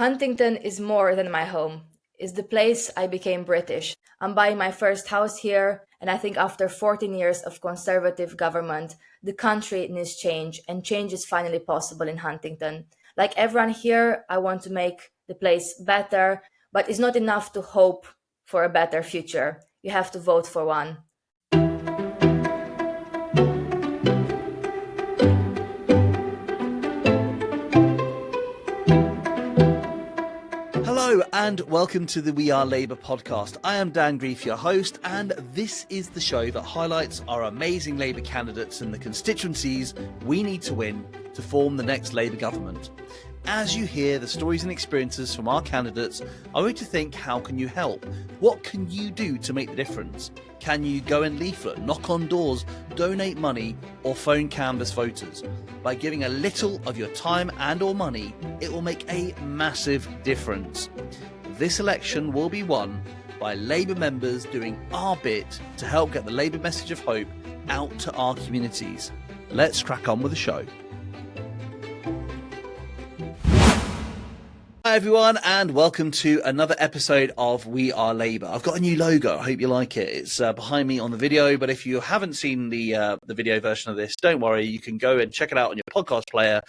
Huntingdon is more than my home. It's the place I became British. I'm buying my first house here, and I think after 14 years of conservative government, the country needs change, and change is finally possible in Huntingdon. Like everyone here, I want to make the place better, but it's not enough to hope for a better future. You have to vote for one. Hello and welcome to the We Are Labour podcast. I am Dan Greef, your host, and this is the show that highlights our amazing Labour candidates and the constituencies we need to win to form the next Labour government. As you hear the stories and experiences from our candidates, I want you to think, how can you help? What can you do to make the difference? Can you go and leaflet, knock on doors, donate money, or phone canvass voters? By giving a little of your time and or money, it will make a massive difference. This election will be won by Labour members doing our bit to help get the Labour message of hope out to our communities. Let's crack on with the show. Hi everyone, and welcome to another episode of We Are Labour. I've got a new logo. I hope you like it. It's behind me on the video, but if you haven't seen the video version of this, don't worry. You can go and check it out on your podcast player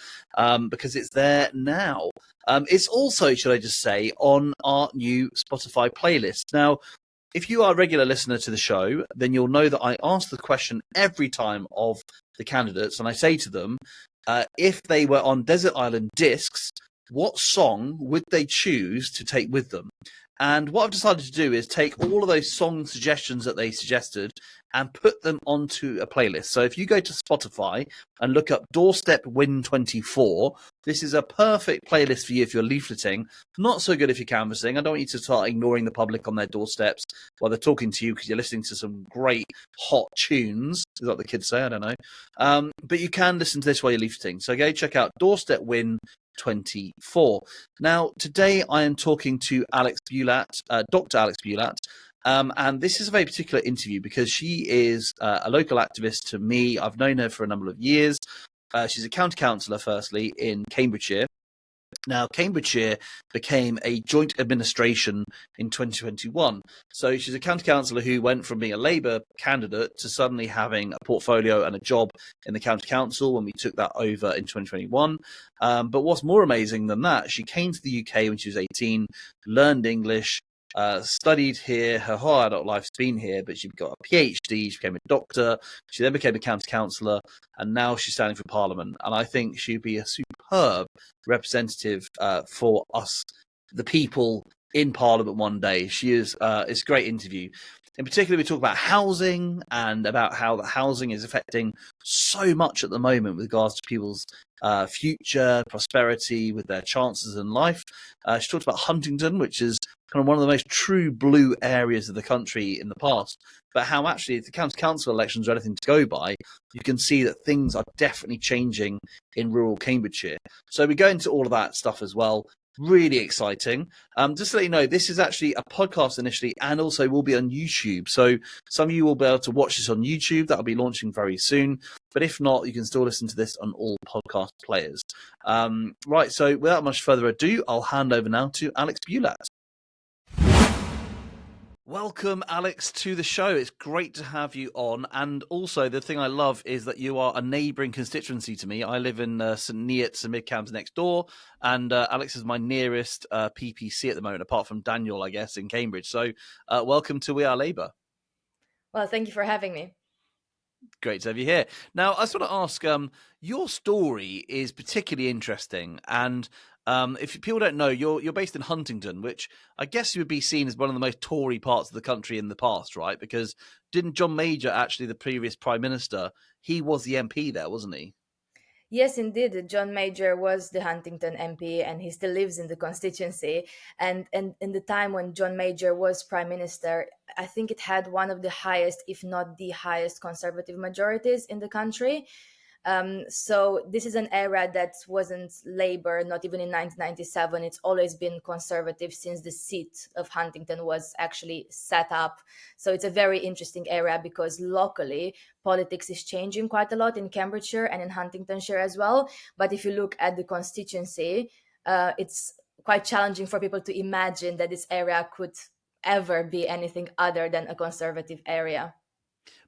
because it's there now. It's also, should I just say, on our new Spotify playlist. Now, if you are a regular listener to the show, then you'll know that I ask the question every time of the candidates, and I say to them, if they were on desert island discs, what song would they choose to take with them? And what I've decided to do is take all of those song suggestions that they suggested and put them onto a playlist. So if you go to Spotify and look up Doorstep Win 24, this is a perfect playlist for you if you're leafleting. Not so good if you're canvassing. I don't want you to start ignoring the public on their doorsteps while they're talking to you because you're listening to some great hot tunes. Is that what the kids say? I don't know. But you can listen to this while you're leafleting. So go check out Doorstep Win 24. Now, today I am talking to Alex Bulat, Dr. Alex Bulat, and this is a very particular interview because she is a local activist to me. I've known her for a number of years. She's a county councillor, firstly, in Cambridgeshire. Now, Cambridgeshire became a joint administration in 2021. So she's a county councillor who went from being a Labour candidate to suddenly having a portfolio and a job in the county council when we took that over in 2021. But what's more amazing than that, she came to the UK when she was 18, learned English, studied here. Her whole adult life's been here, but she got a PhD, she became a doctor, she then became a county councillor, and now she's standing for Parliament. And I think she'd be a superb representative for us, the people in Parliament one day. She is, it's a great interview. In particular, we talk about housing and about how the housing is affecting so much at the moment with regards to people's future, prosperity, with their chances in life. She talked about Huntingdon, which is kind of one of the most true blue areas of the country in the past, but how actually if the county council elections are anything to go by, you can see that things are definitely changing in rural Cambridgeshire. So we go into all of that stuff as well. Really exciting. Just to let you know, this is actually a podcast initially and also will be on YouTube. So some of you will be able to watch this on YouTube. That'll be launching very soon. But if not, you can still listen to this on all podcast players. Right, so without much further ado, I'll hand over now to Alex Bulat. Welcome, Alex, to the show. It's great to have you on. And also, the thing I love is that you are a neighbouring constituency to me. I live in St Neots and Midcams next door, and Alex is my nearest PPC at the moment, apart from Daniel, I guess, in Cambridge. So welcome to We Are Labour. Well, thank you for having me. Great to have you here. Now, I just want to ask, your story is particularly interesting, and if people don't know, you're based in Huntingdon, which I guess you would be seen as one of the most Tory parts of the country in the past, right? Because didn't John Major, actually the previous Prime Minister, he was the MP there, wasn't he? Yes, indeed. John Major was the Huntingdon MP and he still lives in the constituency. And in the time when John Major was Prime Minister, I think it had one of the highest, if not the highest, Conservative majorities in the country. So this is an era that wasn't Labour, not even in 1997. It's always been Conservative since the seat of Huntingdon was actually set up. So it's a very interesting era because locally politics is changing quite a lot in Cambridgeshire and in Huntingdonshire as well. But if you look at the constituency, it's quite challenging for people to imagine that this area could ever be anything other than a conservative area.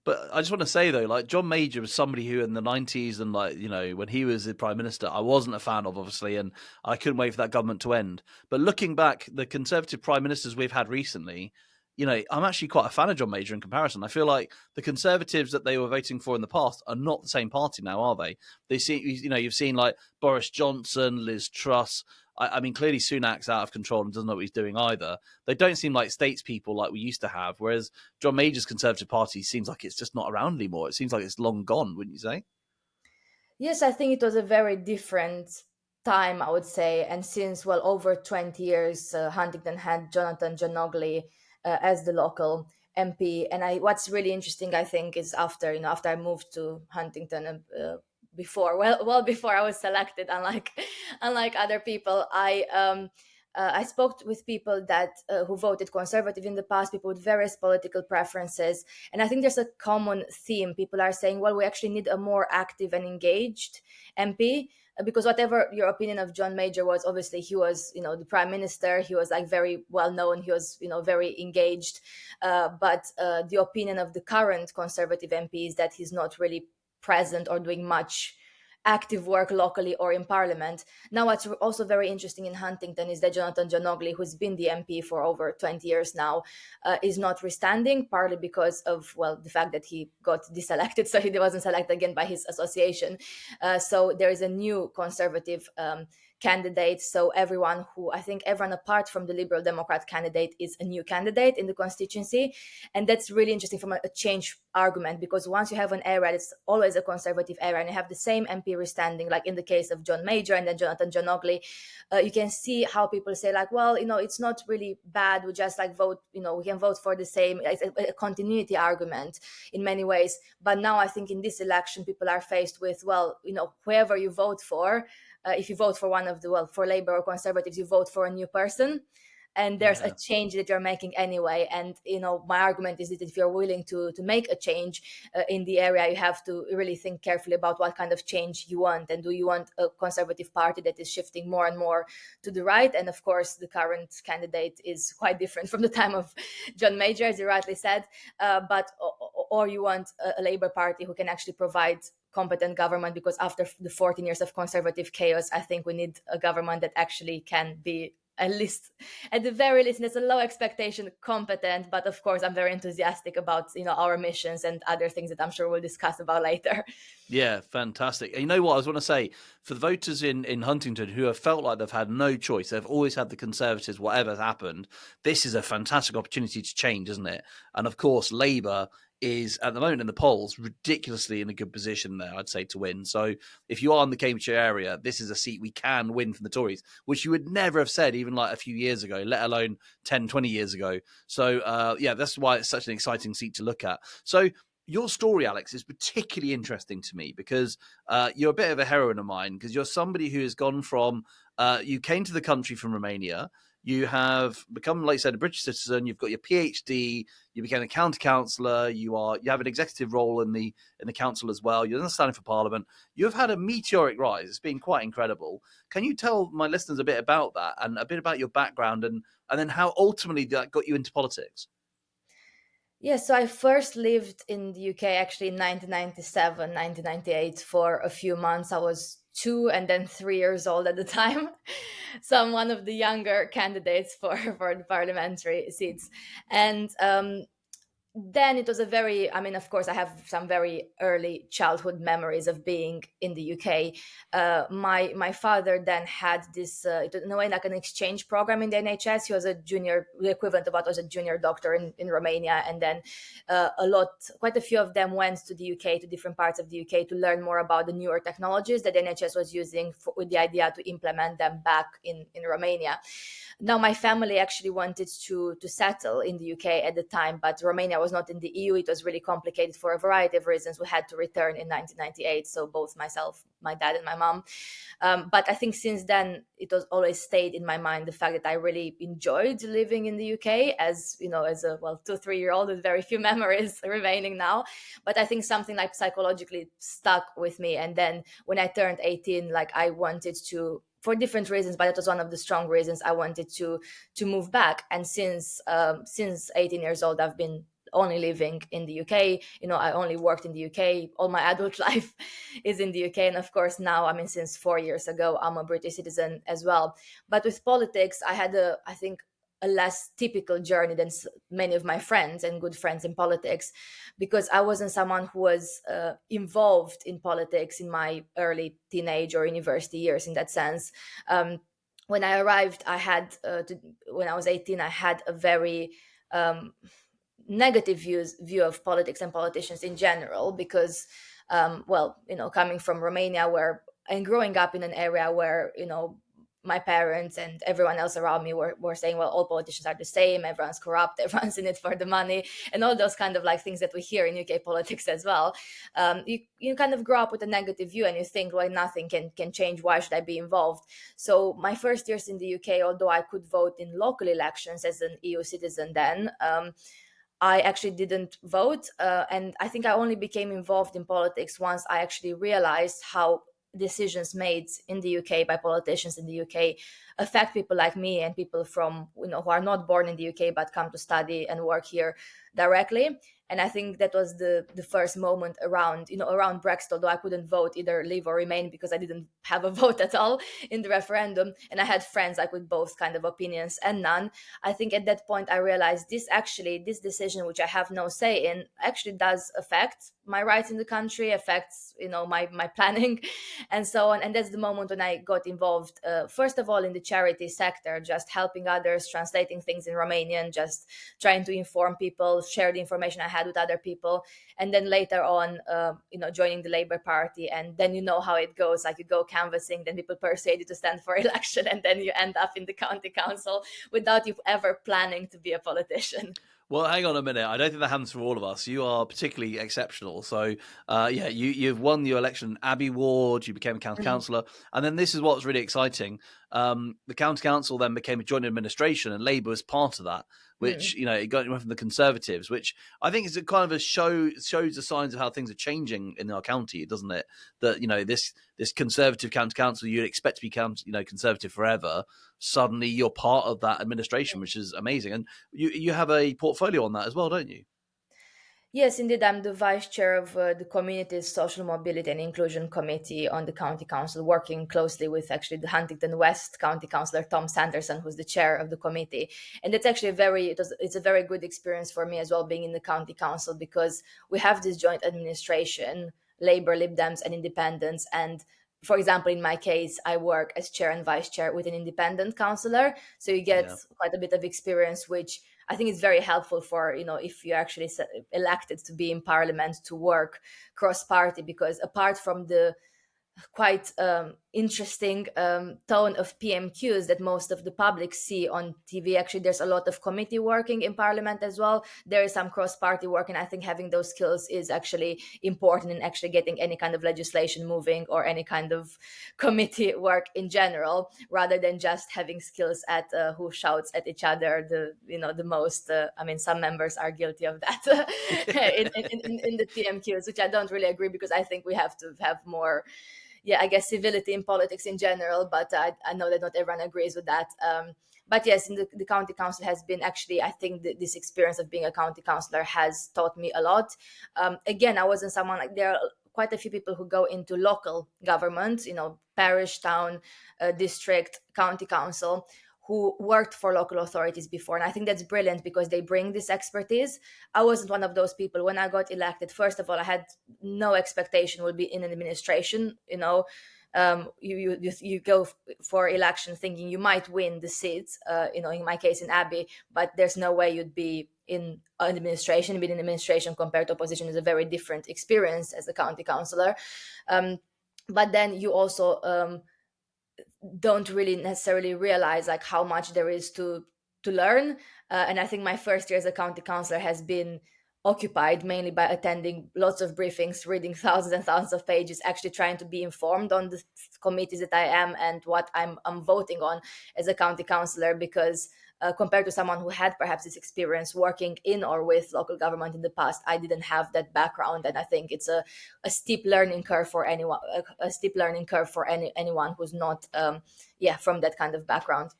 But I just want to say though, like John Major was somebody who in the 90s and like, when he was the prime minister, I wasn't a fan of obviously, and I couldn't wait for that government to end. But looking back, the conservative prime ministers we've had recently, I'm actually quite a fan of John Major in comparison. I feel like the Conservatives that they were voting for in the past are not the same party now, are they? They see, you've seen like Boris Johnson, Liz Truss. I mean, clearly Sunak's out of control and doesn't know what he's doing either. They don't seem like statespeople like we used to have, whereas John Major's Conservative Party seems like it's just not around anymore. It seems like it's long gone, wouldn't you say? Yes, I think it was a very different time, I would say. And since, well, over 20 years, Huntingdon had Jonathan Gianogli as the local MP. And what's really interesting, I think, is after I moved to Huntingdon, well before I was selected, unlike unlike other people, I spoke with people that who voted conservative in the past, people with various political preferences, and I think there's a common theme. People are saying, well, we actually need a more active and engaged MP. Because whatever your opinion of John Major was, obviously he was, the prime minister. He was like very well known. He was, very engaged. But the opinion of the current conservative MP is that he's not really present or doing much active work locally or in parliament. Now, what's also very interesting in Huntingdon is that Jonathan Gianogli, who's been the MP for over 20 years now, is not restanding, partly because of, well, the fact that he got deselected, so he wasn't selected again by his association. So there is a new conservative candidate. So I think everyone apart from the Liberal Democrat candidate is a new candidate in the constituency. And that's really interesting from a change argument, because once you have an area that's always a conservative area and you have the same MP restanding, like in the case of John Major and then Jonathan Gianogli, you can see how people say like, well, it's not really bad. We just like vote, we can vote for the same. It's a continuity argument in many ways. But now I think in this election, people are faced with, well, whoever you vote for, if you vote for for Labour or Conservatives, you vote for a new person. And there's a Yeah. change that you're making anyway. And, my argument is that if you're willing to make a change in the area, you have to really think carefully about what kind of change you want. And do you want a Conservative Party that is shifting more and more to the right? And of course, the current candidate is quite different from the time of John Major, as you rightly said. Or you want a Labour Party who can actually provide competent government, because after the 14 years of conservative chaos, I think we need a government that actually can be at the very least, and it's a low expectation, competent. But of course, I'm very enthusiastic about our missions and other things that I'm sure we'll discuss about later. Yeah, fantastic. And you know what I was want to say, for the voters in Huntingdon who have felt like they've had no choice, they've always had the Conservatives, whatever's happened, this is a fantastic opportunity to change, isn't it? And of course, Labour is at the moment in the polls ridiculously in a good position there, I'd say, to win. So if you are in the Cambridgeshire area, this is a seat we can win from the Tories, which you would never have said even like a few years ago, let alone 10, 20 years ago. So yeah, that's why it's such an exciting seat to look at. So your story, Alex, is particularly interesting to me because you're a bit of a heroine of mine, because you're somebody who has gone from, you came to the country from Romania, you have become, like you said, a British citizen, you've got your PhD, you became a county councillor, you have an executive role in the council as well, you're standing for Parliament, you've had a meteoric rise, it's been quite incredible. Can you tell my listeners a bit about that and a bit about your background and then how ultimately that got you into politics? Yeah, so I first lived in the UK actually in 1997, 1998 for a few months. I was 2 and then 3 years old at the time. So I'm one of the younger candidates for the parliamentary seats. And then it was of course, I have some very early childhood memories of being in the UK. My father then had this, in a way, like an exchange program in the NHS. He was the equivalent of what was a junior doctor in Romania. And then quite a few of them went to the UK, to different parts of the UK, to learn more about the newer technologies that the NHS was using with the idea to implement them back in Romania. Now, my family actually wanted to settle in the UK at the time, but Romania was not in the EU. It was really complicated for a variety of reasons. We had to return in 1998. So both myself, my dad, and my mom. But I think since then, it was always stayed in my mind the fact that I really enjoyed living in the UK as a 2-3-year-old with very few memories remaining now. But I think something like psychologically stuck with me. And then when I turned 18, like I wanted to for different reasons, but it was one of the strong reasons I wanted to move back. And since 18 years old, I've been only living in the UK. I only worked in the UK. All my adult life is in the UK, and of course now, I mean, since 4 years ago, I'm a British citizen as well. But with politics, I had I think, a less typical journey than many of my friends and good friends in politics, because I wasn't someone who was involved in politics in my early teenage or university years. In that sense, when I arrived, when I was 18, I had a very negative view of politics and politicians in general, because well, coming from Romania, where and growing up in an area where, my parents and everyone else around me were saying, well, all politicians are the same, everyone's corrupt, everyone's in it for the money, and all those kind of like things that we hear in UK politics as well. You kind of grow up with a negative view, and you think, well, nothing can change, why should I be involved? So my first years in the UK, although I could vote in local elections as an EU citizen then, I actually didn't vote. And I think I only became involved in politics once I actually realized how decisions made in the UK by politicians in the UK affect people like me and people from, who are not born in the UK but come to study and work here directly. And I think that was the first moment around Brexit, although I couldn't vote either leave or remain because I didn't have a vote at all in the referendum. And I had friends like with both kind of opinions and none. I think at that point I realized this decision, which I have no say in, actually does affect my rights in the country, affects, my planning and so on. And that's the moment when I got involved, first of all, in the charity sector, just helping others, translating things in Romanian, just trying to inform people, share the information I had with other people. And then later on, joining the Labour Party. And then you know how it goes. Like, you go canvassing, then people persuade you to stand for election, and then you end up in the county council without you ever planning to be a politician. Well, hang on a minute. I don't think that happens for all of us. You are particularly exceptional. So, yeah, you've won your election, Abbey Ward. You became a county councillor, and then this is what's really exciting. The county council then became a joint administration, and Labour was part of that. Which it went from the Conservatives, which I think is a kind of a shows the signs of how things are changing in our county, doesn't it? That this Conservative county council you'd expect to be Conservative forever. Suddenly you're part of that administration, which is amazing. And you have a portfolio on that as well, don't you? Yes, indeed. I'm the vice chair of the Community's Social Mobility and Inclusion Committee on the County Council, working closely with actually the Huntingdon West County Councillor Tom Sanderson, who's the chair of the committee. And it's actually it's a very good experience for me as well, being in the County Council, because we have this joint administration, Labour, Lib Dems, and Independents. And for example, in my case, I work as chair and vice chair with an independent councillor. So you get Yeah. quite a bit of experience, which I think is very helpful for, if you're actually elected to be in parliament, to work cross party, because apart from the quite interesting tone of PMQs that most of the public see on TV. Actually, there's a lot of committee working in Parliament as well. There is some cross-party work, and I think having those skills is actually important in actually getting any kind of legislation moving or any kind of committee work in general, rather than just having skills at who shouts at each other the most. I mean, some members are guilty of that in the PMQs, which I don't really agree, because I think we have to have more, yeah, I guess, civility in politics in general, but I know that not everyone agrees with that. But yes, in the county council has been actually, I think this experience of being a county councillor has taught me a lot. Again, I wasn't someone like, there are quite a few people who go into local government, parish, town, district, county council, who worked for local authorities before. And I think that's brilliant because they bring this expertise. I wasn't one of those people. When I got elected, first of all, I had no expectation would be in an administration. You go for election thinking you might win the seats, in my case in Abbey, but there's no way you'd be in an administration. Being in administration compared to opposition is a very different experience as a county councillor. But then you also don't really necessarily realize like how much there is to learn. And I think my first year as a county councillor has been occupied mainly by attending lots of briefings, reading thousands and thousands of pages, actually trying to be informed on the committees that I am and what I'm voting on as a county councillor. Because compared to someone who had perhaps this experience working in or with local government in the past, I didn't have that background, and I think it's a steep learning curve for anyone, a steep learning curve for anyone who's not, from that kind of background.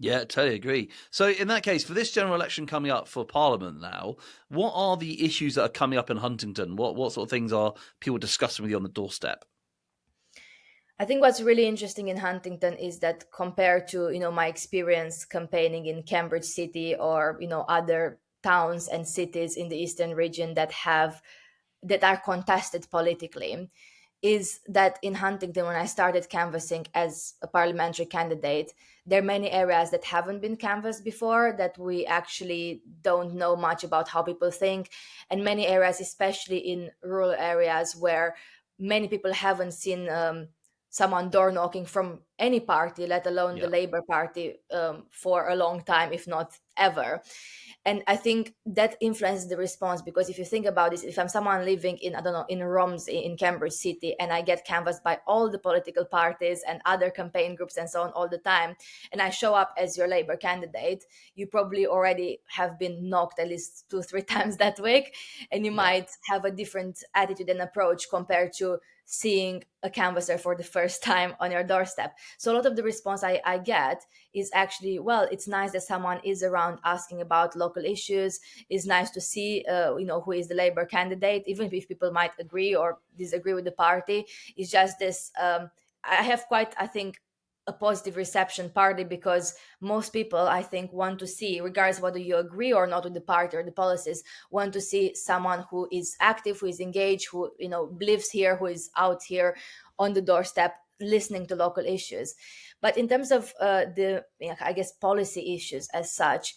Yeah, totally agree. So, in that case, for this general election coming up for Parliament now, what are the issues that are coming up in Huntingdon? What sort of things are people discussing with you on the doorstep? I think what's really interesting in Huntington is that compared to, my experience campaigning in Cambridge City or, other towns and cities in the eastern region that are contested politically, is that in Huntington, when I started canvassing as a parliamentary candidate, there are many areas that haven't been canvassed before, that we actually don't know much about how people think, and many areas, especially in rural areas, where many people haven't seen someone door knocking from any party, let alone the Yeah. Labour Party, for a long time, if not ever. And I think that influences the response, because if you think about this, if I'm someone living in, I don't know, in Romsey, in Cambridge City, and I get canvassed by all the political parties and other campaign groups and so on all the time, and I show up as your Labour candidate, you probably already have been knocked at least 2 3 times that week, and you Yeah. might have a different attitude and approach compared to seeing a canvasser for the first time on your doorstep. So a lot of the response I get is actually, well, it's nice that someone is around asking about local issues. It's nice to see, who is the Labour candidate, even if people might agree or disagree with the party. It's just this. I have quite, I think, a positive reception, partly because most people, I think, want to see, regardless whether you agree or not with the party or the policies, want to see someone who is active, who is engaged, who lives here, who is out here on the doorstep listening to local issues. But in terms of I guess, policy issues as such,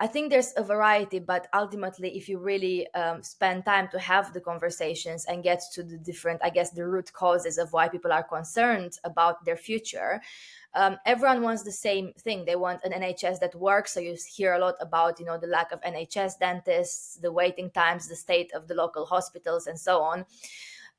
I think there's a variety, but ultimately, if you really spend time to have the conversations and get to the different, I guess, the root causes of why people are concerned about their future, everyone wants the same thing. They want an NHS that works. So you hear a lot about, the lack of NHS dentists, the waiting times, the state of the local hospitals, and so on.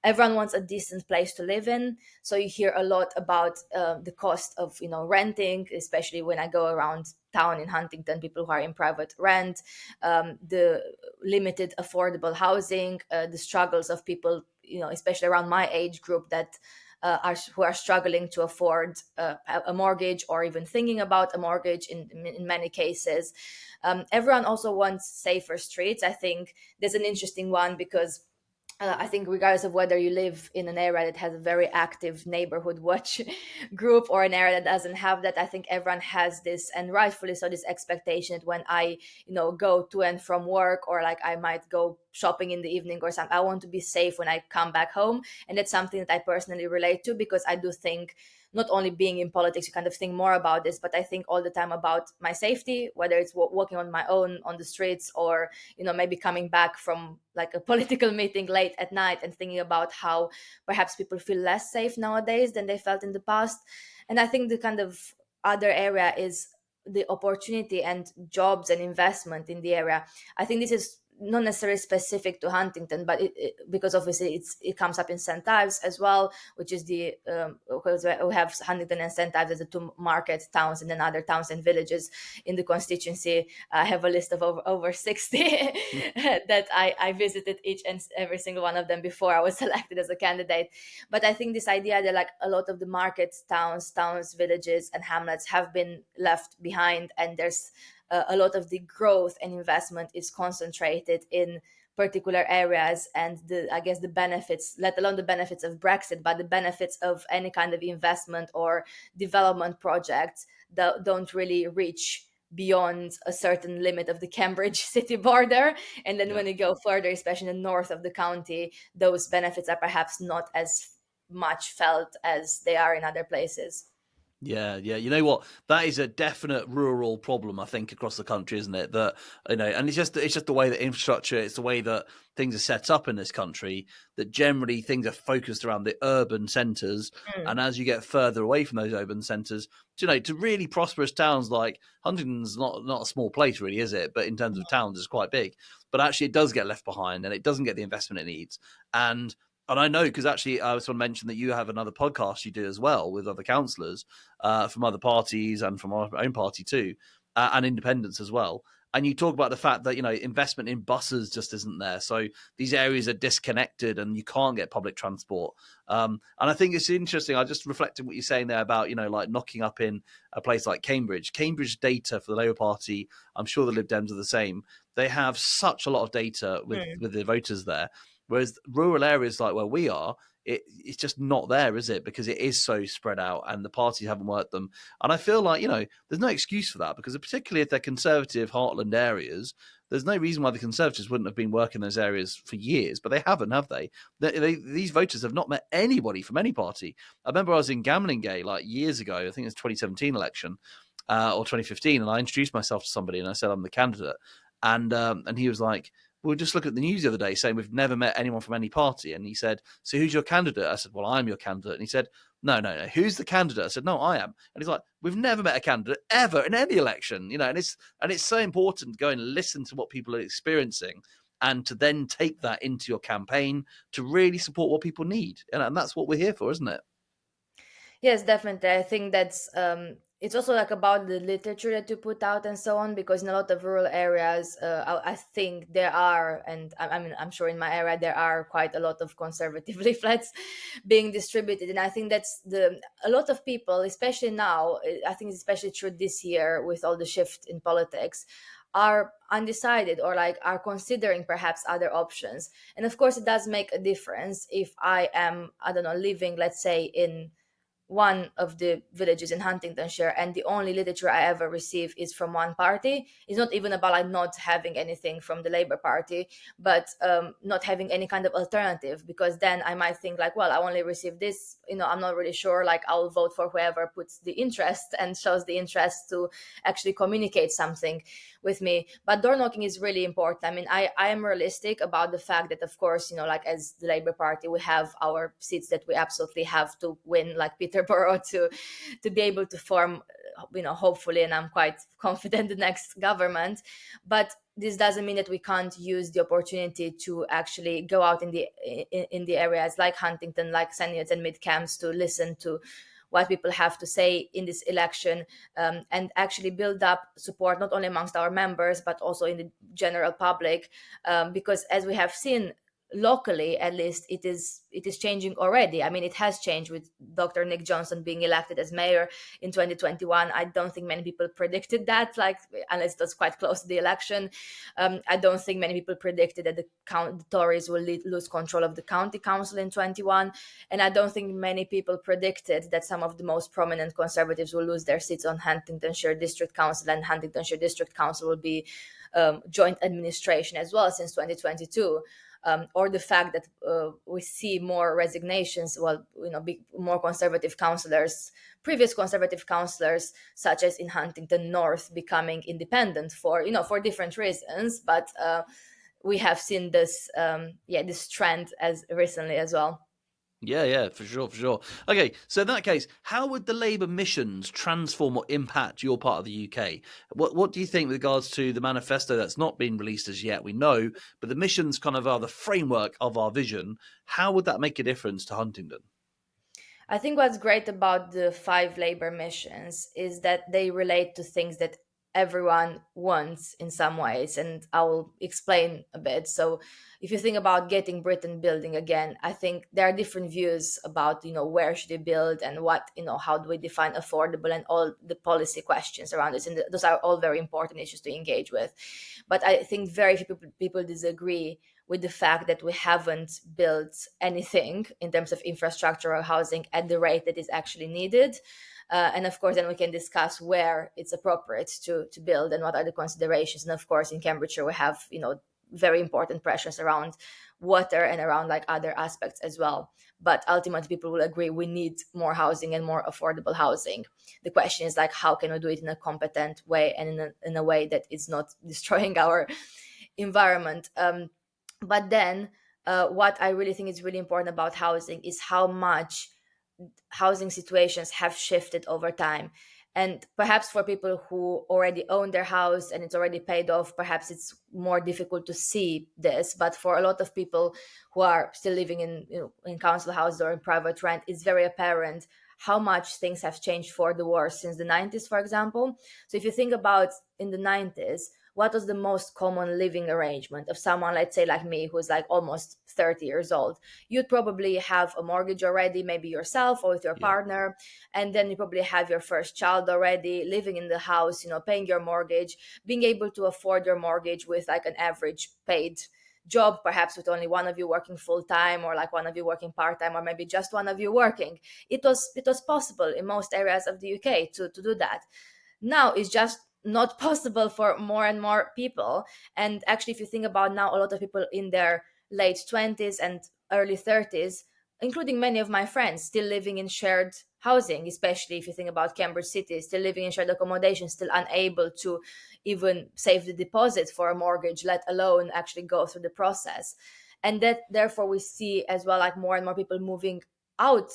Everyone wants a decent place to live in, so you hear a lot about the cost of renting, especially when I go around town in Huntington, people who are in private rent, the limited affordable housing, the struggles of people, especially around my age group, that who are struggling to afford a mortgage, or even thinking about a mortgage in many cases. Everyone also wants safer streets. I think there's an interesting one, because I think regardless of whether you live in an area that has a very active neighborhood watch group or an area that doesn't have that, I think everyone has this, and rightfully so, this expectation that when I, go to and from work, or like I might go shopping in the evening or something, I want to be safe when I come back home. And that's something that I personally relate to, because I do think, not only being in politics, you kind of think more about this, but I think all the time about my safety, whether it's walking on my own on the streets, or maybe coming back from like a political meeting late at night and thinking about how perhaps people feel less safe nowadays than they felt in the past. And I think the kind of other area is the opportunity and jobs and investment in the area. I think this is not necessarily specific to Huntington, but because obviously it comes up in St. Ives as well, which is because we have Huntington and St. Ives as the two market towns, and then other towns and villages in the constituency. I have a list of over 60 that I visited each and every single one of them before I was selected as a candidate. But I think this idea that like a lot of the market towns, villages, and hamlets have been left behind, and there's a lot of the growth and investment is concentrated in particular areas, and I guess the benefits, let alone the benefits of Brexit, but the benefits of any kind of investment or development projects that don't really reach beyond a certain limit of the Cambridge city border. And then Yeah. when you go further, especially in the north of the county, those benefits are perhaps not as much felt as they are in other places. Yeah, yeah. You know what? That is a definite rural problem, I think, across the country, isn't it? That and it's just the way that infrastructure, it's the way that things are set up in this country. That generally things are focused around the urban centres, Mm. and as you get further away from those urban centres, to really prosperous towns like Huntingdon's not a small place, really, is it? But in terms of towns, it's quite big. But actually, it does get left behind, and it doesn't get the investment it needs. And and I know because actually, I was want to mention that you have another podcast you do as well with other councillors from other parties and from our own party too, and independents as well. And you talk about the fact that investment in buses just isn't there, so these areas are disconnected, and you can't get public transport. And I think it's interesting. I just reflected what you're saying there about like knocking up in a place like Cambridge. Cambridge data for the Labour Party, I'm sure the Lib Dems are the same. They have such a lot of data Mm. with the voters there, whereas rural areas like where we are, it's just not there, is it? Because it is so spread out and the parties haven't worked them. And I feel like, there's no excuse for that because particularly if they're conservative heartland areas, there's no reason why the Conservatives wouldn't have been working those areas for years, but they haven't, have they? These voters have not met anybody from any party. I remember I was in Gamlingay like years ago, I think it was 2017 election or 2015, and I introduced myself to somebody and I said I'm the candidate. And he was like, we were just looking at the news the other day saying we've never met anyone from any party. And he said, so who's your candidate? I said, well, I'm your candidate. And he said, no, no, no. Who's the candidate? I said, no, I am. And he's like, we've never met a candidate ever in any election, and it's so important to go and listen to what people are experiencing and to then take that into your campaign to really support what people need. And that's what we're here for, isn't it? Yes, definitely. I think that's it's also like about the literature that you put out and so on, because in a lot of rural areas, I think there are, and I mean, I'm sure in my area there are quite a lot of conservative leaflets being distributed, and I think that's the a lot of people, especially now. I think it's especially true this year with all the shift in politics, are undecided or like are considering perhaps other options. And of course, it does make a difference if I am, I don't know, living, let's say, in one of the villages in Huntingdonshire, and the only literature I ever receive is from one party. It's not even about like not having anything from the Labour Party, but not having any kind of alternative, because then I might think like, well, I only receive this. I'm not really sure. Like, I'll vote for whoever puts the interest and shows the interest to actually communicate something with me. But door knocking is really important. I mean, I am realistic about the fact that, of course, like as the Labour Party, we have our seats that we absolutely have to win, like Peterborough, to be able to form, hopefully, and I'm quite confident, the next government. But this doesn't mean that we can't use the opportunity to actually go out in the areas like Huntingdon, like St. and Mid Camps, to listen to what people have to say in this election, and actually build up support not only amongst our members but also in the general public, because as we have seen locally, at least, it is changing already. I mean, it has changed with Dr. Nick Johnson being elected as mayor in 2021. I don't think many people predicted that, like, unless it was quite close to the election. I don't think many people predicted that the Tories will lose control of the county council in 21, and I don't think many people predicted that some of the most prominent Conservatives will lose their seats on Huntingdonshire District Council, and Huntingdonshire District Council will be joint administration as well since 2022. Or the fact that we see more resignations, well, more conservative councillors, previous conservative councillors, such as in Huntingdon North, becoming independent for different reasons. But we have seen this trend as recently as well. Yeah, yeah, for sure, for sure. Okay, so in that case, how would the Labour missions transform or impact your part of the UK? What do you think with regards to the manifesto that's not been released as yet? We know, but the missions kind of are the framework of our vision. How would that make a difference to Huntingdon? I think what's great about the five labor missions is that they relate to things that everyone wants in some ways. And I will explain a bit. So, if you think about getting Britain building again, I think there are different views about, where should they build and what, how do we define affordable and all the policy questions around this. And those are all very important issues to engage with. But I think very few people disagree with the fact that we haven't built anything in terms of infrastructure or housing at the rate that is actually needed. And of course, then we can discuss where it's appropriate to build and what are the considerations. And of course, in Cambridgeshire, we have, very important pressures around water and around like other aspects as well. But ultimately, people will agree we need more housing and more affordable housing. The question is like, how can we do it in a competent way and in a way that is not destroying our environment? But then, what I really think is really important about housing is how much housing situations have shifted over time. And perhaps for people who already own their house and it's already paid off, perhaps it's more difficult to see this. But for a lot of people who are still living in, in council houses or in private rent, it's very apparent how much things have changed for the worse since the 90s, for example. So if you think about in the 90s, what was the most common living arrangement of someone, let's say like me, who's like almost 30 years old? You'd probably have a mortgage already, maybe yourself or with your Yeah. partner, and then you probably have your first child already, living in the house, paying your mortgage, being able to afford your mortgage with like an average paid job, perhaps with only one of you working full time, or like one of you working part time, or maybe just one of you working. It was possible in most areas of the UK to do that. Now it's just not possible for more and more people. And actually, if you think about now, a lot of people in their late 20s and early 30s, including many of my friends, still living in shared housing, especially if you think about Cambridge City, still living in shared accommodation, still unable to even save the deposit for a mortgage, let alone actually go through the process. And that therefore we see as well like more and more people moving out,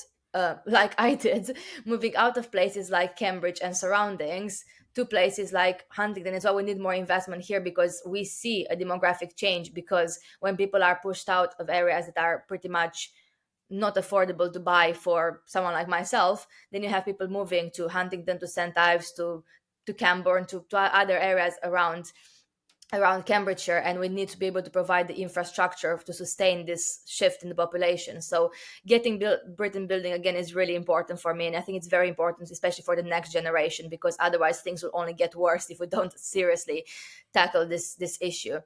like I did, moving out of places like Cambridge and surroundings to places like Huntingdon. As well, we need more investment here because we see a demographic change. Because when people are pushed out of areas that are pretty much not affordable to buy for someone like myself, then you have people moving to Huntingdon, to St Ives, to Camborne, to other areas around Cambridgeshire, and we need to be able to provide the infrastructure to sustain this shift in the population. So getting Britain building again is really important for me, and I think it's very important, especially for the next generation, because otherwise things will only get worse if we don't seriously tackle this issue.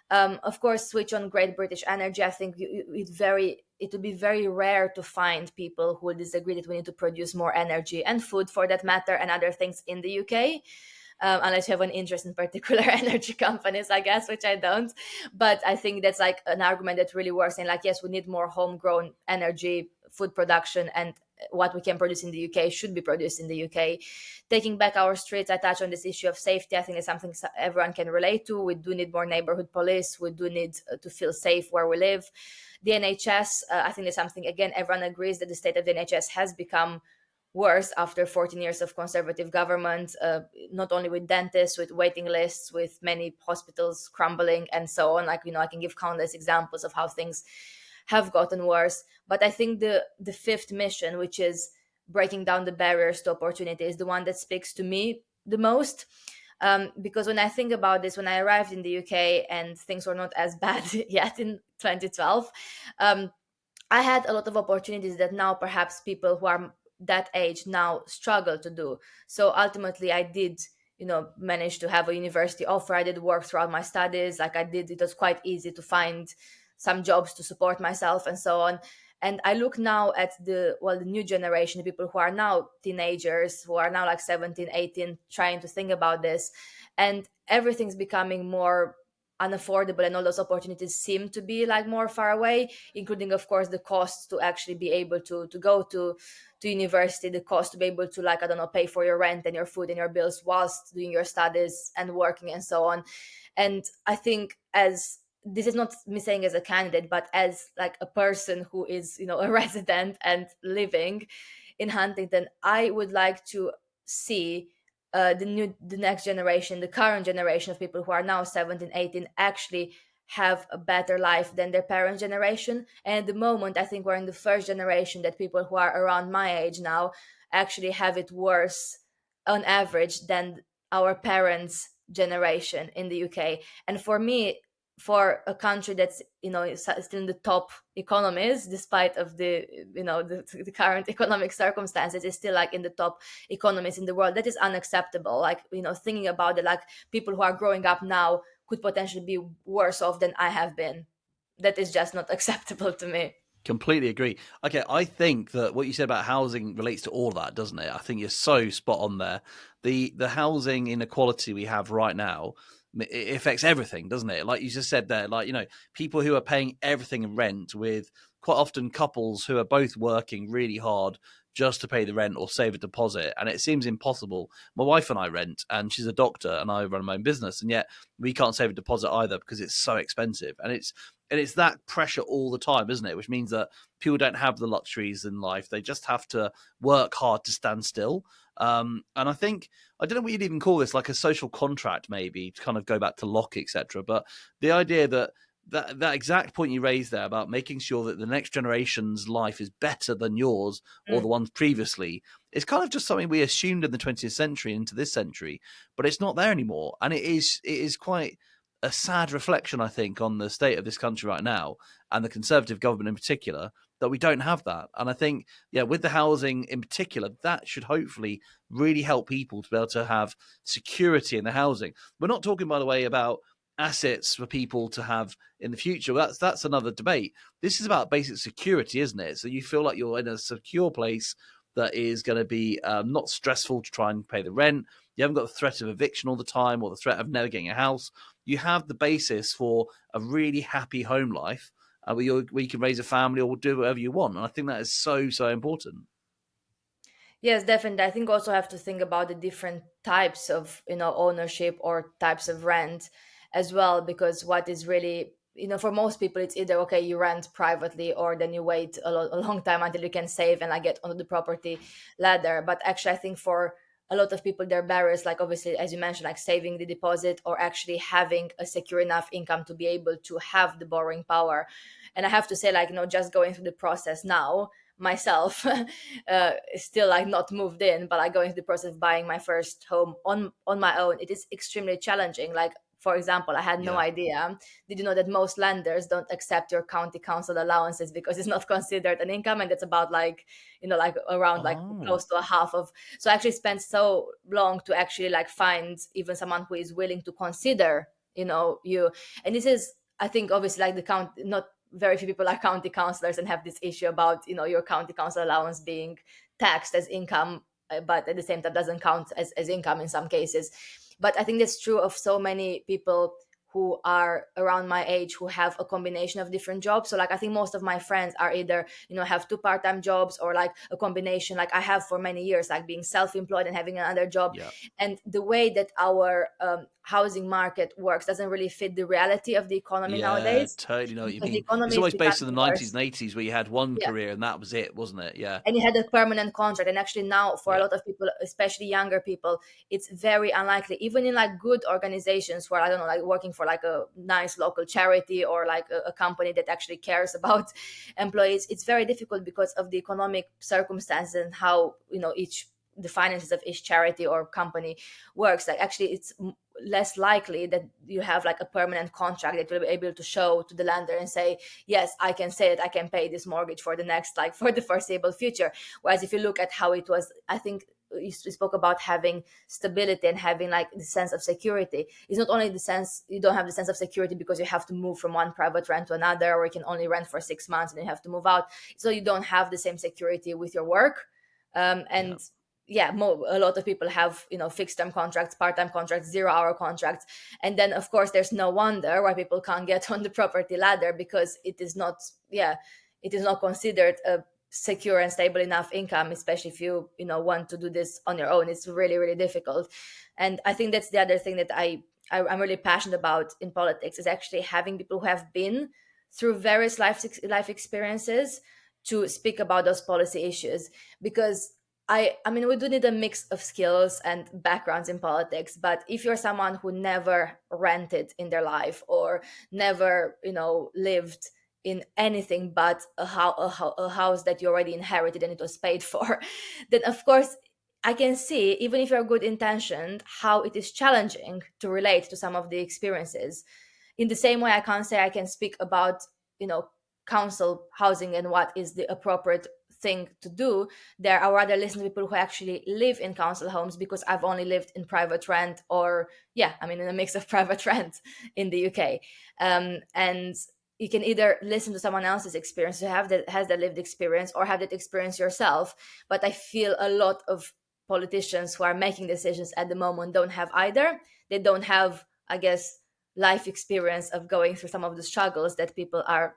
Of course, switch on Great British Energy. I think it would be very rare to find people who will disagree that we need to produce more energy and food, for that matter, and other things in the UK, unless you have an interest in particular energy companies, I guess, which I don't. But I think that's like an argument that really works. And like, yes, we need more homegrown energy, food production, and what we can produce in the UK should be produced in the UK. Taking back our streets, I touch on this issue of safety. I think it's something everyone can relate to. We do need more neighborhood police. We do need to feel safe where we live. The NHS, I think it's something, again, everyone agrees that the state of the NHS has become worse after 14 years of conservative government, not only with dentists, with waiting lists, with many hospitals crumbling and so on. Like, I can give countless examples of how things have gotten worse. But I think the fifth mission, which is breaking down the barriers to opportunity, is the one that speaks to me the most. Because when I think about this, when I arrived in the UK and things were not as bad yet in 2012, I had a lot of opportunities that now perhaps people who are that age now struggle to do. So ultimately, I did, manage to have a university offer. I did work throughout my studies. Like I did, it was quite easy to find some jobs to support myself and so on. And I look now at the new generation, the people who are now teenagers, who are now like 17, 18, trying to think about this. And everything's becoming more unaffordable, and all those opportunities seem to be like more far away, including of course the costs to actually be able to go to university, the cost to be able to, like, I don't know, pay for your rent and your food and your bills whilst doing your studies and working and so on. And I think, as this is not me saying as a candidate, but as like a person who is, a resident and living in Huntingdon, I would like to see the next generation, the current generation of people who are now 17, 18, actually have a better life than their parents' generation. And at the moment, I think we're in the first generation that people who are around my age now actually have it worse on average than our parents' generation in the UK. And for me, for a country that's still in the top economies, despite of the current economic circumstances, is still like in the top economies in the world, that is unacceptable. Like, thinking about it, like, people who are growing up now could potentially be worse off than I have been. That is just not acceptable to me. Completely agree. Okay, I think that what you said about housing relates to all that, doesn't it? I think you're so spot on there. The housing inequality we have right now it affects everything, doesn't it? Like you just said there, like, people who are paying everything in rent, with quite often couples who are both working really hard just to pay the rent or save a deposit. And it seems impossible. My wife and I rent, and she's a doctor and I run my own business. And yet we can't save a deposit either because it's so expensive. And it's that pressure all the time, isn't it? Which means that people don't have the luxuries in life. They just have to work hard to stand still. And I think, I don't know what you'd even call this, like a social contract, maybe, to kind of go back to Locke, etc. But the idea that exact point you raised there about making sure that the next generation's life is better than yours or the ones previously is kind of just something we assumed in the 20th century into this century, but it's not there anymore. And it is quite a sad reflection, I think, on the state of this country right now, and the Conservative government in particular, that we don't have that. And I think, yeah, with the housing in particular, that should hopefully really help people to be able to have security in the housing. We're not talking, by the way, about assets for people to have in the future. That's another debate. This is about basic security, isn't it? So you feel like you're in a secure place that is going to be not stressful to try and pay the rent. You haven't got the threat of eviction all the time, or the threat of never getting a house. You have the basis for a really happy home life, where you can raise a family or do whatever you want. And I think that is so, so important. Yes, definitely. I think also have to think about the different types of, ownership or types of rent as well, because what is really, for most people, it's either, okay, you rent privately, or then you wait a long time until you can save and like get onto the property ladder. But actually, I think for a lot of people, there are barriers, like obviously, as you mentioned, like saving the deposit or actually having a secure enough income to be able to have the borrowing power. And I have to say, like, just going through the process now myself, still like not moved in, but like going through the process of buying my first home on my own, it is extremely challenging. Like, for example, I had no Yeah. idea. Did you know that most lenders don't accept your county council allowances because it's not considered an income, and it's about like, like around like Oh. close to a half of. So I actually spent so long to actually like find even someone who is willing to consider, you. And this is, I think, obviously, like the count, not very few people are county councillors and have this issue about, your county council allowance being taxed as income, but at the same time doesn't count as income in some cases. But I think that's true of so many people who are around my age who have a combination of different jobs. So like I think most of my friends are either, have two part-time jobs, or like a combination, like I have for many years, like being self-employed and having another job. Yeah. And the way that our housing market works doesn't really fit the reality of the economy Yeah, nowadays, totally know what you because the mean. It's economy is always based in becoming the 90s worse. and 80s, where you had one Yeah. career and that was it, wasn't it? Yeah. And you had a permanent contract, and actually now for a Yeah. lot of people, especially younger people, it's very unlikely, even in like good organizations where, I don't know, like working for like a nice local charity, or like a company that actually cares about employees. It's very difficult because of the economic circumstances and how, each the finances of each charity or company works. Like actually it's less likely that you have like a permanent contract that you'll be able to show to the lender and say, yes, I can say that I can pay this mortgage for the next, like for the foreseeable future. Whereas if you look at how it was, I think you spoke about having stability and having like the sense of security. It's not only the sense, you don't have the sense of security because you have to move from one private rent to another, or you can only rent for 6 months and you have to move out, so you don't have the same security with your work. Yeah. And yeah, a lot of people have, fixed term contracts, part-time contracts, 0 hour contracts. And then of course there's no wonder why people can't get on the property ladder, because it is not, yeah, it is not considered a secure and stable enough income, especially if you want to do this on your own. It's really, really difficult. And I think that's the other thing that I'm really passionate about in politics, is actually having people who have been through various life experiences to speak about those policy issues. Because I mean, we do need a mix of skills and backgrounds in politics, but if you're someone who never rented in their life, or never, lived in anything but a house that you already inherited and it was paid for, then of course I can see, even if you're good intentioned, how it is challenging to relate to some of the experiences. In the same way, I can't say I can speak about, you know, council housing and what is the appropriate thing to do. There are rather listen to people who actually live in council homes, because I've only lived in private rent, or yeah, I mean, in a mix of private rent in the UK. And you can either listen to someone else's experience, who has that lived experience, or have that experience yourself. But I feel a lot of politicians who are making decisions at the moment don't have either. They don't have I guess, life experience of going through some of the struggles that people are,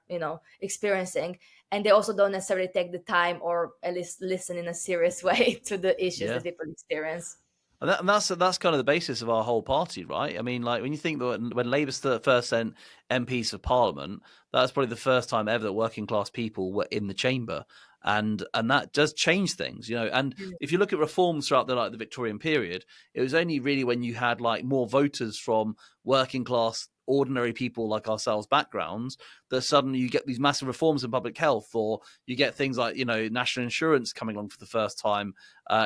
experiencing. And they also don't necessarily take the time, or at least listen in a serious way to the issues Yeah. that people experience. And that's kind of the basis of our whole party, right? I mean, like when you think that when Labour first sent MPs for Parliament, that's probably the first time ever that working class people were in the chamber, and that does change things, you know. And if you look at reforms throughout the Victorian period, it was only really when you had like more voters from working class, ordinary people like ourselves backgrounds that suddenly you get these massive reforms in public health, or you get things like national insurance coming along for the first time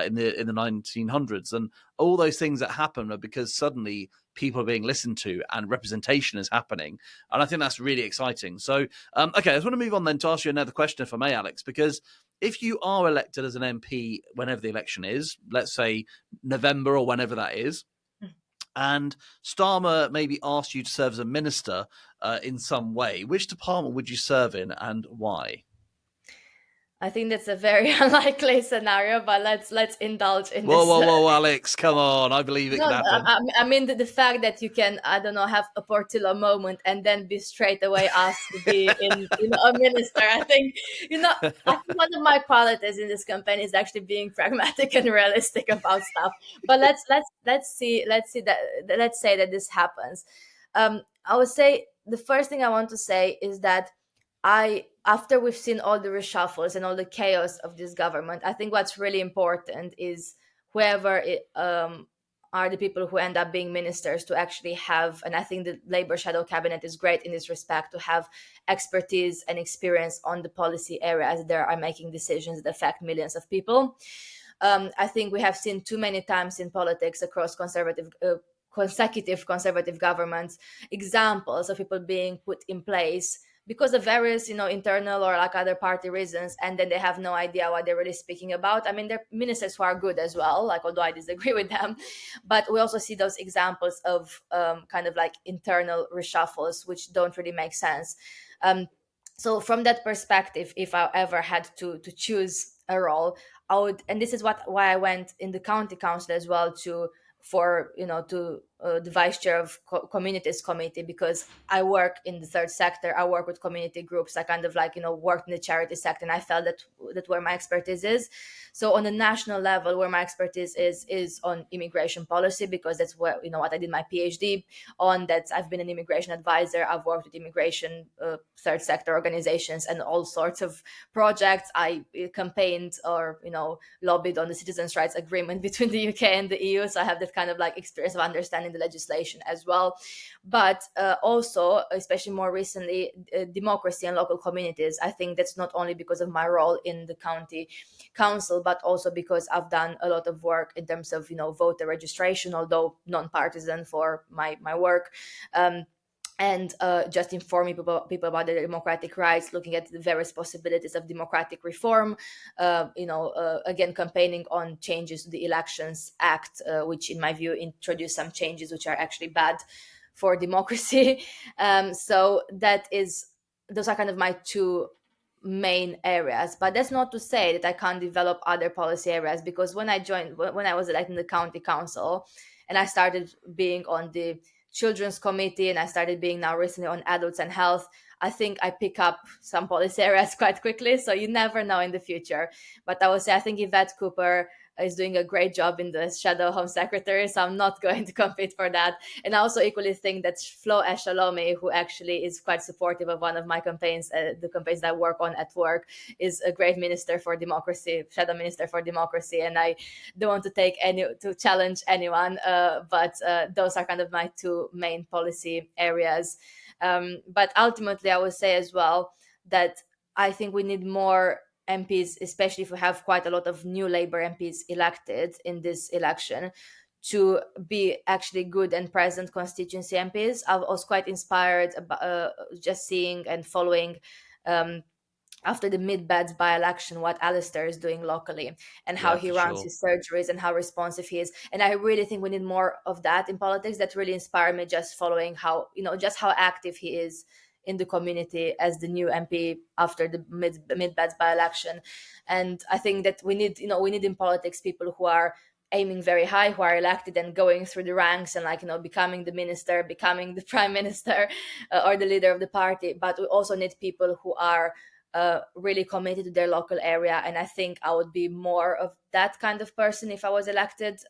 in the 1900s, and all those things that happen are because suddenly people are being listened to and representation is happening. And I think that's really exciting. So, okay, I just want to move on then to ask you another question, if I may, Alex, because if you are elected as an MP, whenever the election is, let's say November or whenever that is, and Starmer maybe asked you to serve as a minister in some way, which department would you serve in and why? I think that's a very unlikely scenario, but let's indulge in Whoa, this. whoa, whoa, Alex, come on. I believe it No, can no, happen. I mean the fact that you can, I don't know, have a Portillo moment and then be straight away asked to be in, a minister. I think, I think one of my qualities in this campaign is actually being pragmatic and realistic about stuff. But let's see that, let's say that this happens. I would say the first thing I want to say is that after we've seen all the reshuffles and all the chaos of this government, I think what's really important is whoever are the people who end up being ministers to actually have, and I think the Labour shadow cabinet is great in this respect, to have expertise and experience on the policy areas that are making decisions that affect millions of people. I think we have seen too many times in politics across consecutive conservative governments examples of people being put in place because of various, internal or like other party reasons, and then they have no idea what they're really speaking about. I mean, there are ministers who are good as well, like, although I disagree with them, but we also see those examples of kind of like internal reshuffles which don't really make sense. um, so from that perspective, if I ever had to choose a role, I would, and this is why I went in the county council as well, to the vice chair of communities committee, because I work in the third sector. I work with community groups. I kind of like, worked in the charity sector, and I felt that where my expertise is. So on the national level, where my expertise is on immigration policy, because that's where, what I did my PhD on. That I've been an immigration advisor. I've worked with immigration third sector organizations and all sorts of projects. I campaigned or lobbied on the citizens' rights agreement between the UK and the EU. So I have that kind of like experience of understanding the legislation as well. But also, especially more recently, democracy and local communities. I think that's not only because of my role in the county council, but also because I've done a lot of work in terms of voter registration, although non-partisan for my work. And just informing people about their democratic rights, looking at the various possibilities of democratic reform, again, campaigning on changes to the Elections Act, which in my view introduce some changes which are actually bad for democracy. So those are kind of my two main areas, but that's not to say that I can't develop other policy areas, because when I was elected in the county council and I started being on the children's committee, and I started being now recently on adults and health, I think I pick up some policy areas quite quickly. So you never know in the future. But I would say I think Yvette Cooper is doing a great job in the shadow home secretary, so I'm not going to compete for that. And I also equally think that Flo Eshalomi, who actually is quite supportive of one of my campaigns, the campaigns that I work on at work, is a great minister for democracy, shadow minister for democracy. And I don't want to challenge anyone, but those are kind of my two main policy areas. But ultimately, I would say as well that I think we need more MPs, especially if we have quite a lot of new Labour MPs elected in this election, to be actually good and present constituency MPs. I was quite inspired about just seeing and following. After the mid-beds by-election, what Alistair is doing locally and how Yeah, he for runs sure. his surgeries and how responsive he is. And I really think we need more of that in politics. That really inspired me, just following just how active he is in the community as the new MP after the mid-beds by-election. And I think that we need in politics people who are aiming very high, who are elected and going through the ranks and, like, becoming the minister, becoming the prime minister, or the leader of the party. But we also need people who are really committed to their local area. And I think I would be more of that kind of person if I was elected,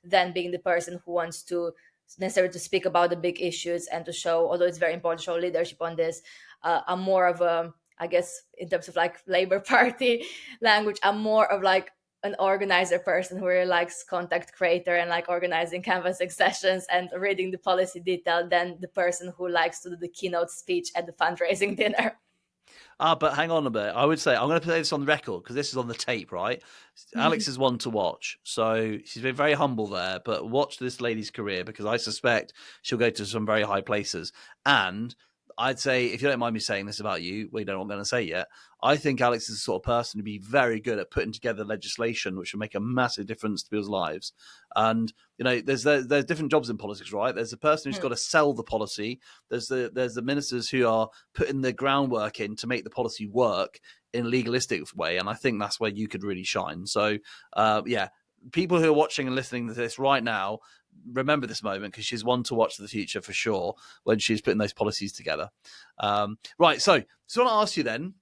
than being the person who wants to necessarily to speak about the big issues and to show, although it's very important to show leadership on this. I'm more of a, I guess, in terms of like Labour Party language, I'm more of like an organizer person who really likes contact creator and like organizing canvassing sessions and reading the policy detail, than the person who likes to do the keynote speech at the fundraising dinner. But hang on a bit. I would say I'm going to play this on the record because this is on the tape, right? Alex is one to watch, so she's been very humble there. But watch this lady's career, because I suspect she'll go to some very high places. And I'd say, if you don't mind me saying this about you, we don't know what I'm going to say yet. I think Alex is the sort of person to be very good at putting together legislation which will make a massive difference to people's lives. And there's different jobs in politics, right? There's the person who's got to sell the policy. There's the ministers who are putting the groundwork in to make the policy work in a legalistic way. And I think that's where you could really shine. So, people who are watching and listening to this right now, remember this moment, because she's one to watch for the future for sure when she's putting those policies together. Right. So I want to ask you then.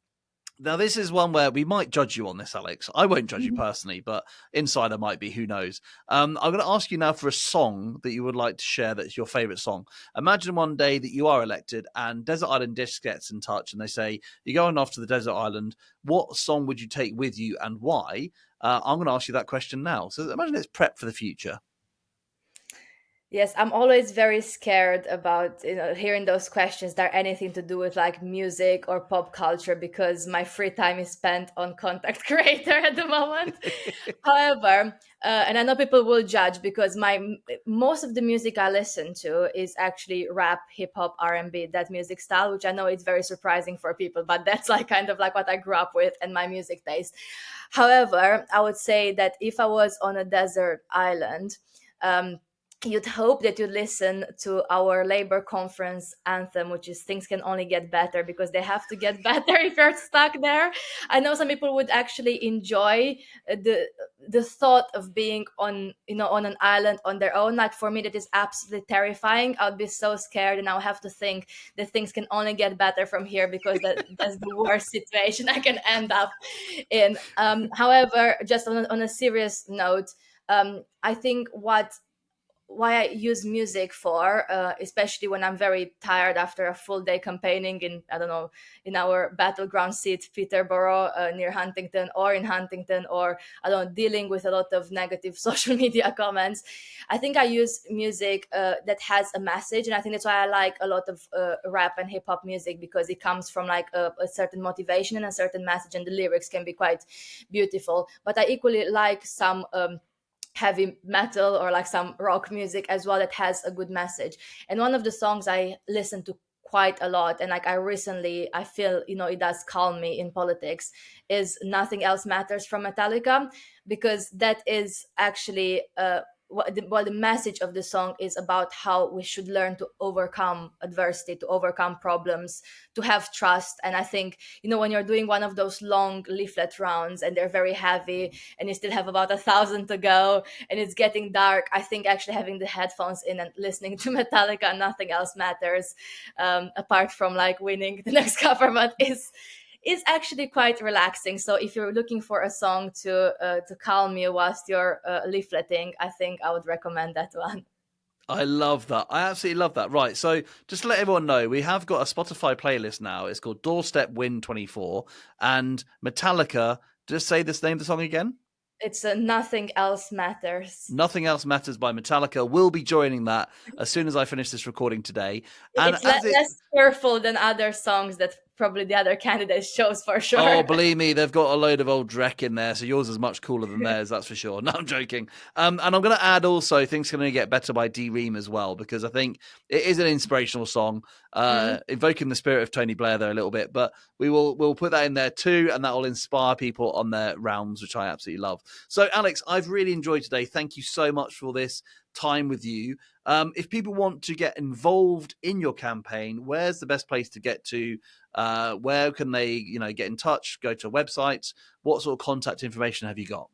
Now, this is one where we might judge you on this, Alex. I won't judge you personally, but Insider might be. Who knows? I'm going to ask you now for a song that you would like to share that's your favourite song. Imagine one day that you are elected and Desert Island Disc gets in touch and they say, you're going off to the desert island. What song would you take with you and why? I'm going to ask you that question now. So imagine it's prep for the future. Yes, I'm always very scared about hearing those questions that are anything to do with like music or pop culture, because my free time is spent on contact creator at the moment. However, and I know people will judge because most of the music I listen to is actually rap, hip hop, R&B, that music style, which I know is very surprising for people, but that's like kind of like what I grew up with and my music taste. However, I would say that if I was on a desert island, you'd hope that you listen to our Labour conference anthem, which is "Things Can Only Get Better," because they have to get better if you're stuck there. I know some people would actually enjoy the thought of being on an island on their own. Like for me, that is absolutely terrifying. I'd be so scared, and I'll have to think that things can only get better from here, because that's the worst situation I can end up in. However, just on a serious note, I think why I use music for, especially when I'm very tired after a full day campaigning in, I don't know, in our battleground seat, Peterborough, near Huntingdon, or in Huntingdon, or I don't know, dealing with a lot of negative social media comments. I think I use music that has a message, and I think that's why I like a lot of rap and hip hop music, because it comes from like a certain motivation and a certain message, and the lyrics can be quite beautiful. But I equally like some heavy metal or like some rock music as well that has a good message. And one of the songs I listen to quite a lot, and like I feel it does calm me in politics, is "Nothing Else Matters" from Metallica, because that is actually what the message of the song is about, how we should learn to overcome adversity, to overcome problems, to have trust. And I think, when you're doing one of those long leaflet rounds and they're very heavy and you still have about 1,000 to go and it's getting dark, I think actually having the headphones in and listening to Metallica, "Nothing Else Matters," apart from like winning the next government, is actually quite relaxing. So if you're looking for a song to calm you whilst you're leafleting, I think I would recommend that one. I love that. I absolutely love that. Right. So just to let everyone know, we have got a Spotify playlist now. It's called Doorstep Win 24. And Metallica, just say this name of the song again. It's "Nothing Else Matters." Nothing Else Matters by Metallica. We'll be joining that as soon as I finish this recording today. And It's less cheerful than other songs that probably the other candidates chose, for sure. Oh, believe me, they've got a load of old dreck in there, so yours is much cooler than theirs, that's for sure. No, I'm joking. And I'm going to add also "Things Can Only Get Better" by D-Ream as well, because I think it is an inspirational song, evoking the spirit of Tony Blair there a little bit. But we'll put that in there too, and that will inspire people on their rounds, which I absolutely love. So, Alex, I've really enjoyed today. Thank you so much for this time with you. If people want to get involved in your campaign, where's the best place to get to? Where can they, get in touch? Go to websites. What sort of contact information have you got?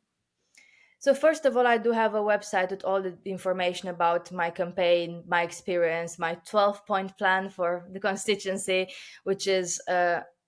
So first of all, I do have a website with all the information about my campaign, my experience, my 12-point plan for the constituency, which is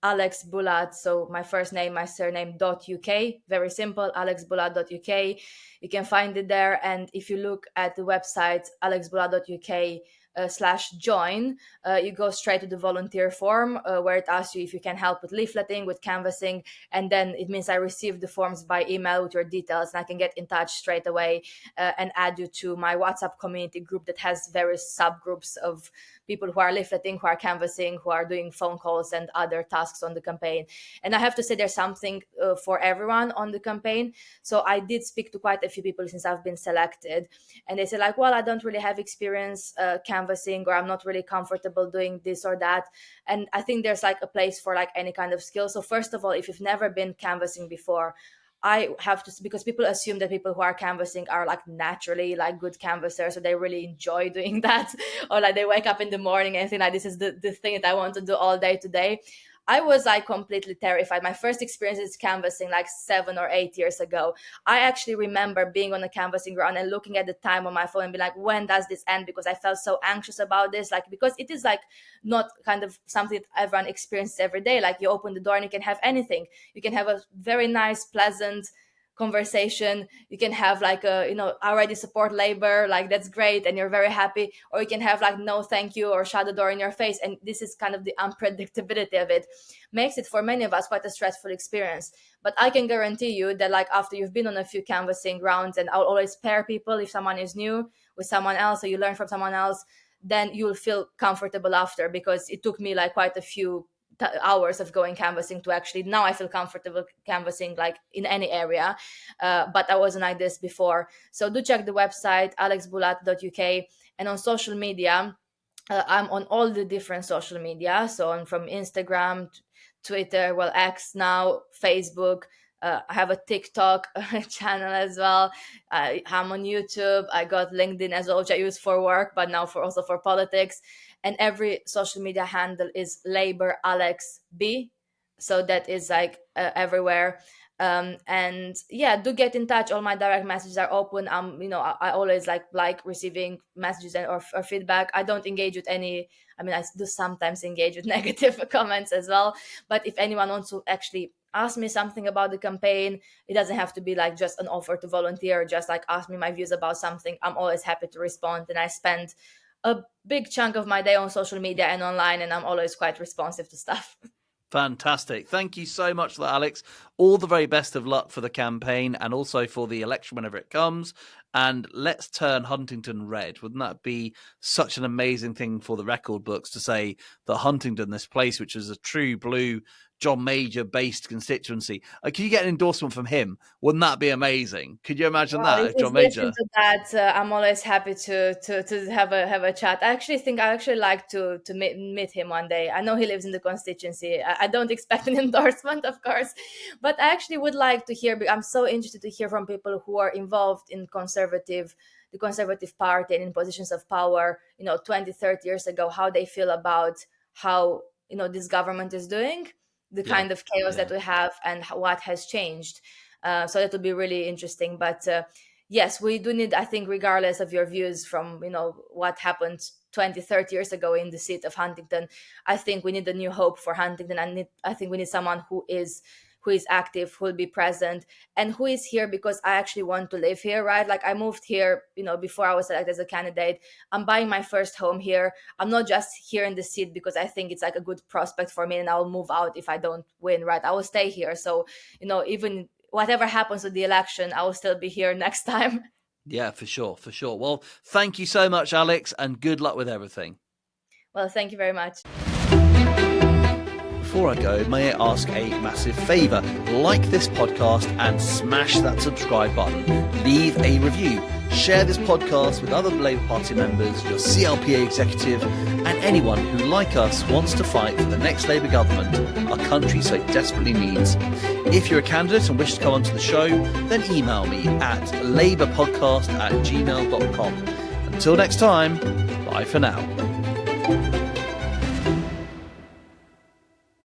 Alex Bulat. So my first name, my surname .uk. Very simple, alexbulat.uk. You can find it there. And if you look at the website, alexbulat.uk, /join, you go straight to the volunteer form where it asks you if you can help with leafleting, with canvassing, and then it means I receive the forms by email with your details, and I can get in touch straight away and add you to my WhatsApp community group that has various subgroups of people who are leafleting, who are canvassing, who are doing phone calls and other tasks on the campaign. And I have to say there's something for everyone on the campaign. So I did speak to quite a few people since I've been selected, and they said like, well, I don't really have experience canvassing, or I'm not really comfortable doing this or that. And I think there's like a place for like any kind of skill. So first of all, if you've never been canvassing before, I have to, because people assume that people who are canvassing are like naturally like good canvassers, so they really enjoy doing that, or like they wake up in the morning and think like this is the thing that I want to do all day today. I was like completely terrified. My first experience is canvassing like 7 or 8 years ago. I actually remember being on a canvassing ground and looking at the time on my phone and be like, when does this end? Because I felt so anxious about this, like, because it is like not kind of something that everyone experiences every day. Like you open the door and you can have anything. You can have a very nice, pleasant conversation. You can have like a, I already support labor, like that's great, and you're very happy. Or you can have like no thank you, or shut the door in your face. And this is kind of the unpredictability of it, makes it for many of us quite a stressful experience. But I can guarantee you that like after you've been on a few canvassing rounds, and I'll always pair people if someone is new with someone else, or you learn from someone else, then you'll feel comfortable after, because it took me like quite a few hours of going canvassing to actually now I feel comfortable canvassing like in any area, but I wasn't like this before. So do check the website alexbulat.uk, and on social media, I'm on all the different social media. So I'm from Instagram, Twitter, well, X now, Facebook. I have a TikTok channel as well. I'm on YouTube. I got LinkedIn as well, which I use for work, but now also for politics. And every social media handle is Labour Alex B. So that is like everywhere. And yeah, do get in touch. All my direct messages are open. I always like receiving messages or feedback. I don't engage with any. I mean, I do sometimes engage with negative comments as well. But if anyone wants to actually ask me something about the campaign, it doesn't have to be like just an offer to volunteer. Just like ask me my views about something. I'm always happy to respond, and I spend a big chunk of my day on social media and online, and I'm always quite responsive to stuff. Fantastic. Thank you so much for that, Alex. All the very best of luck for the campaign and also for the election whenever it comes. And let's turn Huntingdon red. Wouldn't that be such an amazing thing for the record books to say that Huntingdon, this place which is a true blue John Major based constituency, can you get an endorsement from him? Wouldn't that be amazing? Could you imagine that, If he's John Major? listening to that, I'm always happy to have a chat. I actually like to meet him one day. I know he lives in the constituency. I don't expect an endorsement, of course, but I actually would like to hear. I'm so interested to hear from people who are involved in the Conservative Party and in positions of power, 20, 30 years ago, how they feel about how this government is doing, the kind of chaos that we have, and what has changed. So that would be really interesting. But yes, we do need, I think, regardless of your views from, what happened 20, 30 years ago in the seat of Huntingdon, I think we need a new hope for Huntingdon. I think we need someone who is active, who will be present, and who is here because I actually want to live here, right? Like I moved here, before I was selected as a candidate. I'm buying my first home here. I'm not just here in the seat because I think it's like a good prospect for me and I'll move out if I don't win, right? I will stay here. So, even whatever happens with the election, I will still be here next time. Yeah, for sure. Well, thank you so much, Alex, and good luck with everything. Well, thank you very much. Before I go, may I ask a massive favour? Like this podcast and smash that subscribe button. Leave a review. Share this podcast with other Labour Party members, your CLPA executive, and anyone who, like us, wants to fight for the next Labour government our country so desperately needs. If you're a candidate and wish to come onto the show, then email me at labourpodcast@gmail.com. Until next time, bye for now.